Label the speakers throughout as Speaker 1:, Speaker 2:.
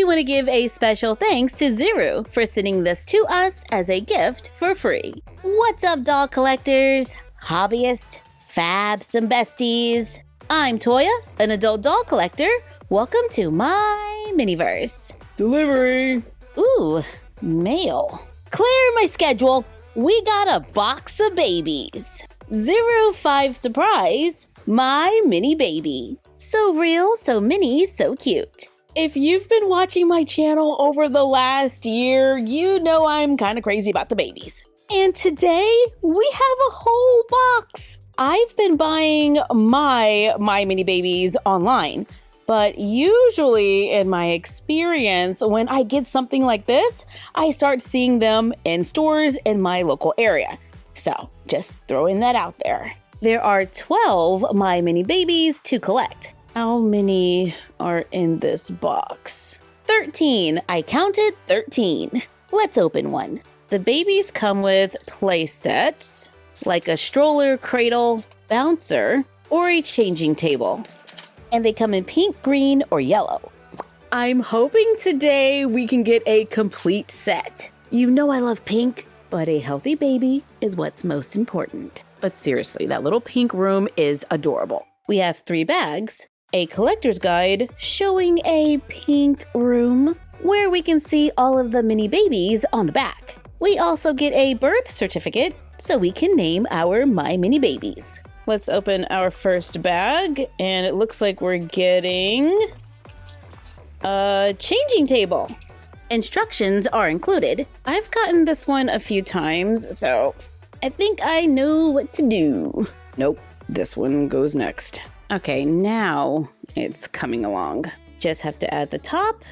Speaker 1: want to give a special thanks to Zuru for sending this to us as a gift for free. What's up, doll collectors, hobbyists, fabs, and besties? I'm Toya, an adult doll collector. Welcome to my miniverse.
Speaker 2: Delivery!
Speaker 1: Ooh, mail. Clear my schedule. We got a box of babies. 05 surprise, my mini baby. So real, so mini, so cute. If you've been watching my channel over the last year, you know I'm kind of crazy about the babies. And today, we have a whole box. I've been buying my mini babies online, but usually in my experience, when I get something like this, I start seeing them in stores in my local area. So just throwing that out there. There are 12 my mini babies to collect. How many are in this box? 13. I counted 13. Let's open one. The babies come with play sets, like a stroller, cradle, bouncer, or a changing table. And they come in pink, green, or yellow. I'm hoping today we can get a complete set. You know I love pink, but a healthy baby is what's most important. But seriously, that little pink room is adorable. We have 3 bags, a collector's guide showing a pink room where we can see all of the mini babies on the back. We also get a birth certificate so we can name our my mini babies. Let's open our first bag, and it looks like we're getting a changing table. Instructions are included. I've gotten this one a few times, so I think I know what to do. Nope, this one goes next. Okay, now it's coming along. Just have to add the top,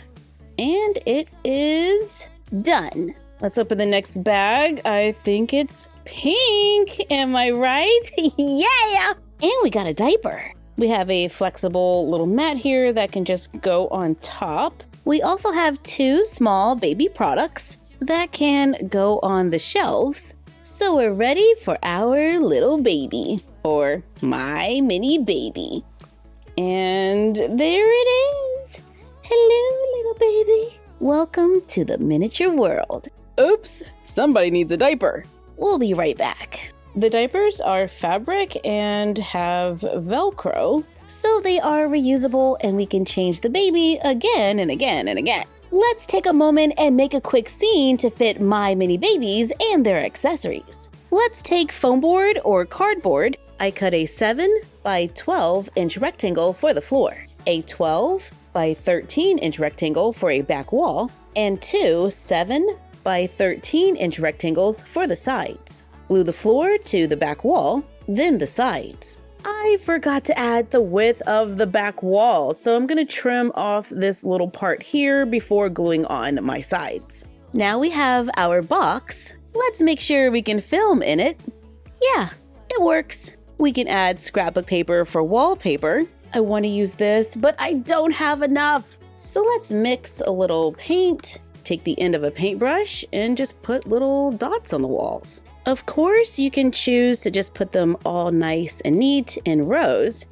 Speaker 1: and it is done. Let's open the next bag. I think it's pink. Am I right? Yeah! And we got a diaper. We have a flexible little mat here that can just go on top. We also have 2 small baby products that can go on the shelves. So we're ready for our little baby, or my mini baby. And there it is. Hello, little baby. Welcome to the miniature world.
Speaker 2: Oops, somebody needs a diaper.
Speaker 1: We'll be right back.
Speaker 2: The diapers are fabric and have Velcro.
Speaker 1: So they are reusable and we can change the baby again and again and again. Let's take a moment and make a quick scene to fit my mini babies and their accessories. Let's take foam board or cardboard. I cut a 7 by 12 inch rectangle for the floor, a 12 by 13 inch rectangle for a back wall, and 2 7 by 13 inch rectangles for the sides. Glue the floor to the back wall, then the sides. I forgot to add the width of the back wall, so I'm going to trim off this little part here before gluing on my sides. Now we have our box. Let's make sure we can film in it. Yeah, it works. We can add scrapbook paper for wallpaper. I want to use this, but I don't have enough. So let's mix a little paint, take the end of a paintbrush, and just put little dots on the walls. Of course, you can choose to just put them all nice and neat in rows.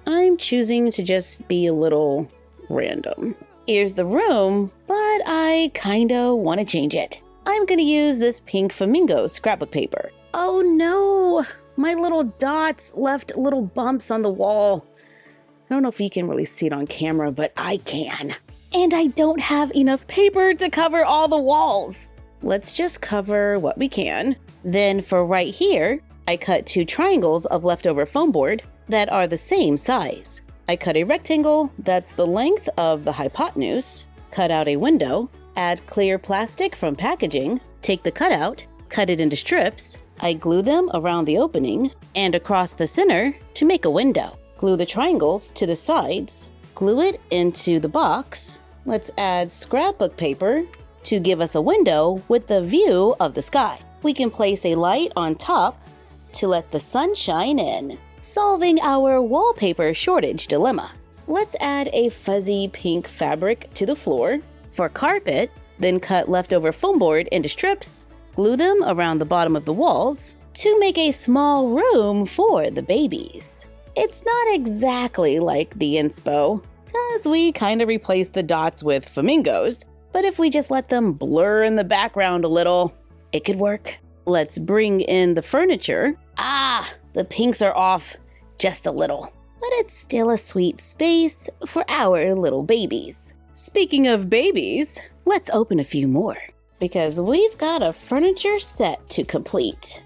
Speaker 1: I'm choosing to just be a little random. Here's the room, but I kinda want to change it. I'm gonna use this pink flamingo scrapbook paper. Oh no, my little dots left little bumps on the wall. I don't know if you can really see it on camera, but I can. And I don't have enough paper to cover all the walls. Let's just cover what we can. Then for right here, I cut 2 triangles of leftover foam board that are the same size. I cut a rectangle that's the length of the hypotenuse, cut out a window, add clear plastic from packaging, take the cutout, cut it into strips. I glue them around the opening and across the center to make a window. Glue the triangles to the sides, glue it into the box. Let's add scrapbook paper to give us a window with the view of the sky. We can place a light on top to let the sun shine in, solving our wallpaper shortage dilemma. Let's add a fuzzy pink fabric to the floor. For carpet, then cut leftover foam board into strips, glue them around the bottom of the walls to make a small room for the babies. It's not exactly like the inspo,
Speaker 2: as we kind of replace the dots with flamingos. But if we just let them blur in the background a little, it could work. Let's bring in the furniture. The pinks are off just a little, but it's still a sweet space for our little babies. Speaking of babies, let's open a few more because we've got a furniture set to complete.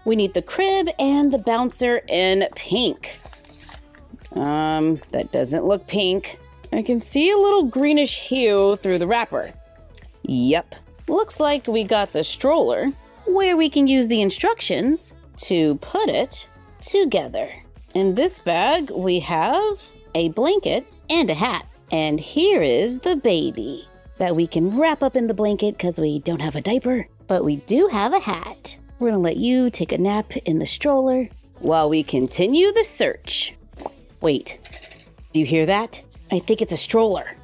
Speaker 2: We need the crib and the bouncer in pink. That doesn't look pink. I can see a little greenish hue through the wrapper. Yep, looks like we got the stroller where we can use the instructions to put it together. In this bag, we have a blanket and a hat. And here is the baby that we can wrap up in the blanket because we don't have a diaper, but we do have a hat. We're gonna let you take a nap in the stroller while we continue the search. Wait, do you hear that? I think it's a stroller.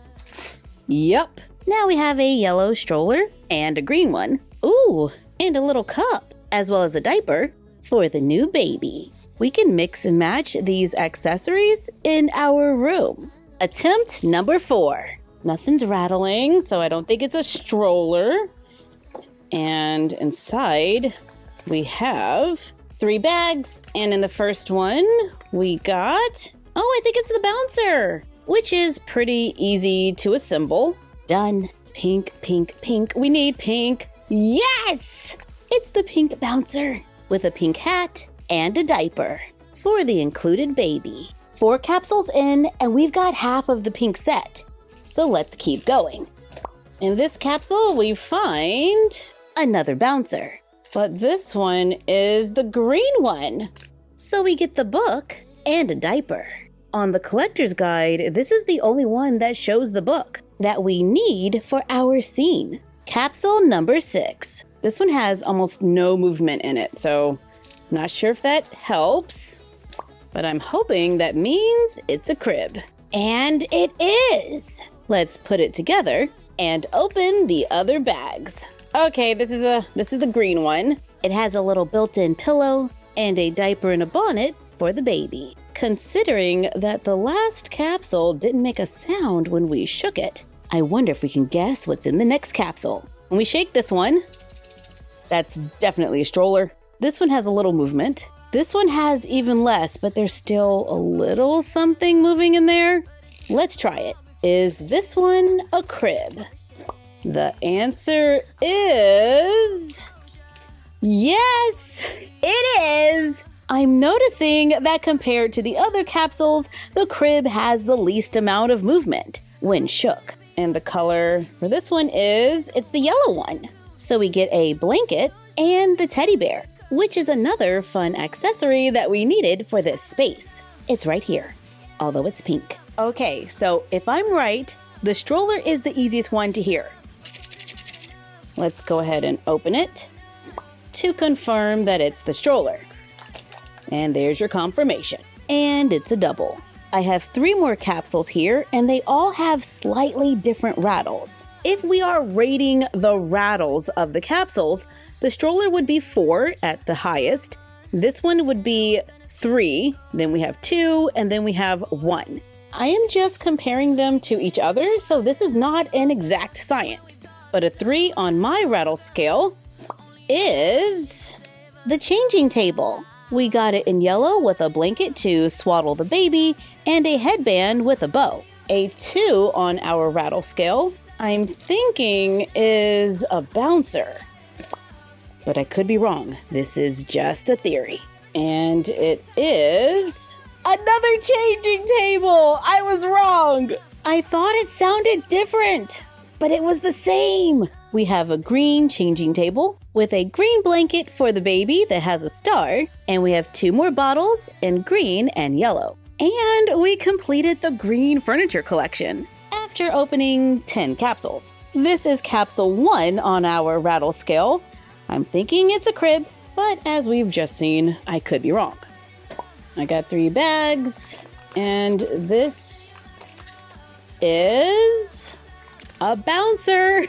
Speaker 2: Yep. Now we have a yellow stroller and a green one. Ooh, and a little cup, as well as a diaper for the new baby. We can mix and match these accessories in our room. Attempt number 4. Nothing's rattling, so I don't think it's a stroller. And inside, we have 3 bags. And in the first one, we got... I think it's the bouncer, which is pretty easy to assemble. Done. Pink, pink, pink. We need pink. Yes! It's the pink bouncer with a pink hat and a diaper for the included baby. 4 capsules in, and we've got half of the pink set. So let's keep going. In this capsule, we find another bouncer. But this one is the green one. So we get the book and a diaper. On the collector's guide, this is the only one that shows the book that we need for our scene. Capsule number 6. This one has almost no movement in it, so I'm not sure if that helps, but I'm hoping that means it's a crib. And it is! Let's put it together and open the other bags. Okay, this is the green one. It has a little built-in pillow and a diaper and a bonnet for the baby. Considering that the last capsule didn't make a sound when we shook it, I wonder if we can guess what's in the next capsule. When we shake this one, that's definitely a stroller. This one has a little movement. This one has even less, but there's still a little something moving in there. Let's try it. Is this one a crib? The answer is... yes, it is! I'm noticing that compared to the other capsules, the crib has the least amount of movement when shook. And the color for this one it's the yellow one. So we get a blanket and the teddy bear, which is another fun accessory that we needed for this space. It's right here, although it's pink. Okay, so if I'm right, the stroller is the easiest one to hear. Let's go ahead and open it to confirm that it's the stroller. And there's your confirmation. And it's a double. I have 3 more capsules here, and they all have slightly different rattles. If we are rating the rattles of the capsules, the stroller would be 4 at the highest. This one would be 3, then we have 2, and then we have 1. I am just comparing them to each other, so this is not an exact science. But a 3 on my rattle scale is the changing table. We got it in yellow with a blanket to swaddle the baby and a headband with a bow. A 2 on our rattle scale, I'm thinking is a bouncer. But I could be wrong. This is just a theory. And it is another changing table. I was wrong. I thought it sounded different, but it was the same. We have a green changing table with a green blanket for the baby that has a star, and we have 2 more bottles in green and yellow. And we completed the green furniture collection after opening 10 capsules. This is capsule 1 on our rattle scale. I'm thinking it's a crib, but as we've just seen, I could be wrong. I got 3 bags, and this is a bouncer.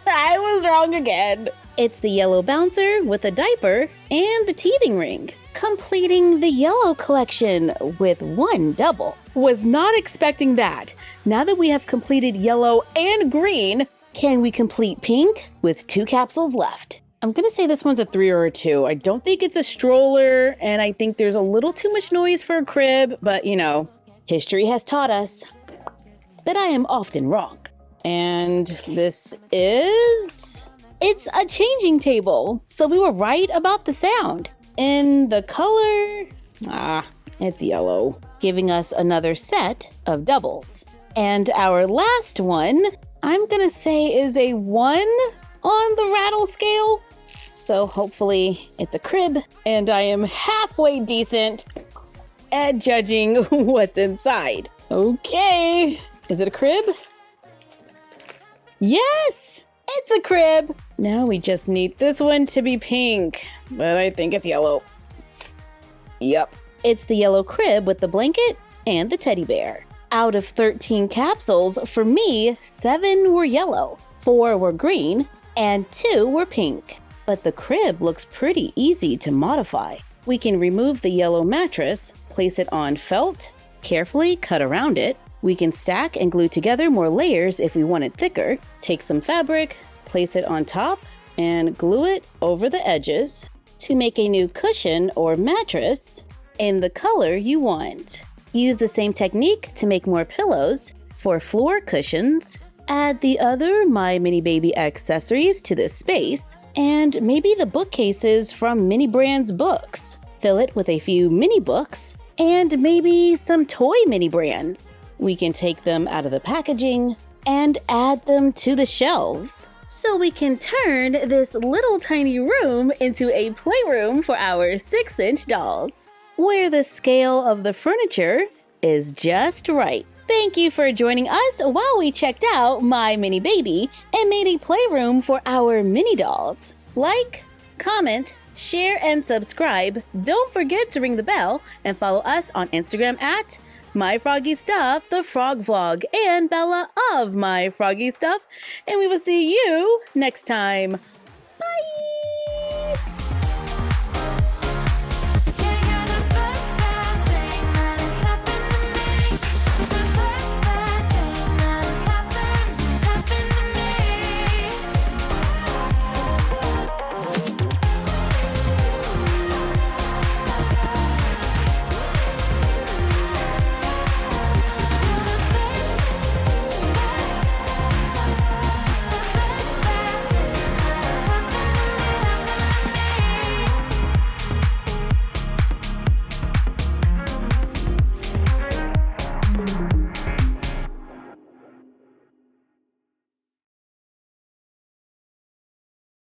Speaker 2: I was wrong again. It's the yellow bouncer with a diaper and the teething ring.
Speaker 1: completing the yellow collection with 1 double.
Speaker 2: Was not expecting that. Now that we have completed yellow and green,
Speaker 1: Can we complete pink with 2 capsules left?
Speaker 2: I'm gonna say this one's a 3 or a 2. I don't think it's a stroller, and I think there's a little too much noise for a crib, but you know,
Speaker 1: History has taught us that I am often wrong.
Speaker 2: and this is
Speaker 1: It's a changing table, so we were right about the sound.
Speaker 2: in the color. It's yellow.
Speaker 1: Giving us another set of doubles. And our last one, I'm gonna say is a 1 on the rattle scale. So hopefully it's a crib.
Speaker 2: And I am halfway decent at judging what's inside. Okay, is it a crib? Yes, it's a crib. Now we just need this one to be pink, but I think it's yellow. Yep.
Speaker 1: It's the yellow crib with the blanket and the teddy bear. Out of 13 capsules, for me, 7 were yellow, 4 were green, and 2 were pink. But the crib looks pretty easy to modify. We can remove the yellow mattress, place it on felt, carefully cut around it. We can stack and glue together more layers if we want it thicker. Take some fabric, place it on top, and glue it over the edges to make a new cushion or mattress in the color you want. Use the same technique to make more pillows for floor cushions. Add the other My Mini Baby accessories to this space, and maybe the bookcases from Mini Brand's books. Fill it with a few mini books, and maybe some toy Mini Brands. We can take them out of the packaging and add them to the shelves. So we can turn this little tiny room into a playroom for our 6-inch dolls, where the scale of the furniture is just right. Thank you for joining us while we checked out My Mini Baby and made a playroom for our mini dolls. Like, comment, share, and subscribe. Don't forget to ring the bell and follow us on Instagram at MyFroggyStuff, the Frog Vlog, and Bella of MyFroggyStuff. And we will see you next time.